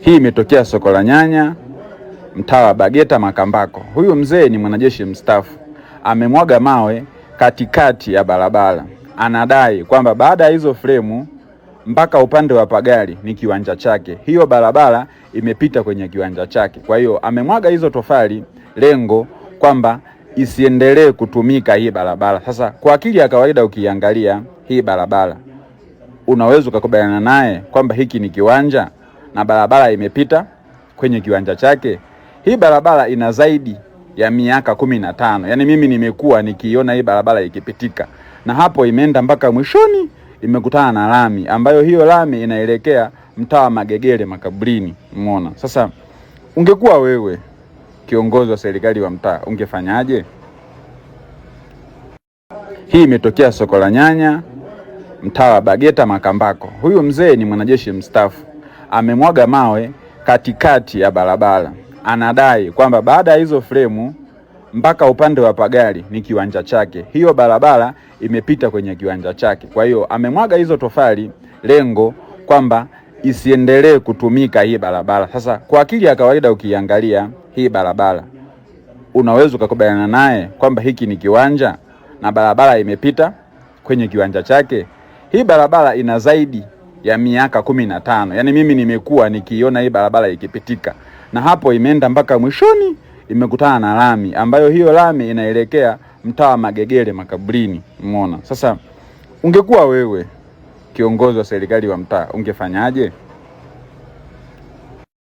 Hii imetokea soko la nyanya, mtaa wa Bageta Makambako. Huyu mzee ni mwanajeshi mstaafu, amemwaga mawe katikati ya barabara. Anadai kwamba baada ya hizo fremu mpaka upande wa pagari ni kiwanja chake. Hiyo barabara imepita kwenye kiwanja chake. Kwa hiyo amemwaga hizo tofali, lengo kwamba isiendelee kutumika hii barabara. Sasa kwa akili ya kawaida ukiangalia hii barabara, unaweza kukubaliana naye kwamba hiki ni kiwanja na barabara imepita kwenye kiwanja chake. Hii barabara ina zaidi ya miaka 15. Yaani mimi nimekuwa nikiona hii barabara ikipitika. Na hapo imeenda mpaka mwishoni, imekutana na lami ambayo hiyo lami inaelekea mtaa wa Magegere makaburini. Umeona? Sasa ungekuwa wewe kiongozi wa serikali wa mtaa, ungefanyaje? Hii imetokea soko la nyanya, mtaa wa Bageta Makambako. Huyu mzee ni mwanajeshi mstaafu, amemwaga mawe katikati ya barabara. Anadai kwamba baada ya hizo fremu mpaka upande wa pagari ni kiwanja chake. Hiyo barabara imepita kwenye kiwanja chake. Kwa hiyo amemwaga hizo tofali, lengo kwamba isiendelee kutumika hii barabara. Sasa kwa akili ya kawaida ukiangalia hii barabara, unaweza kukubaliana naye kwamba hiki ni kiwanja na barabara imepita kwenye kiwanja chake. Hii barabara ina zaidi ya miaka 15. Yaani mimi nimekuwa nikiona hii barabara ikipitika. Na hapo imeenda mpaka mwishoni, imekutana na lami ambayo hiyo lami inaelekea mtaa wa Magegere makaburini. Umeona? Sasa ungekuwa wewe kiongozi wa serikali wa mtaa, ungefanyaje?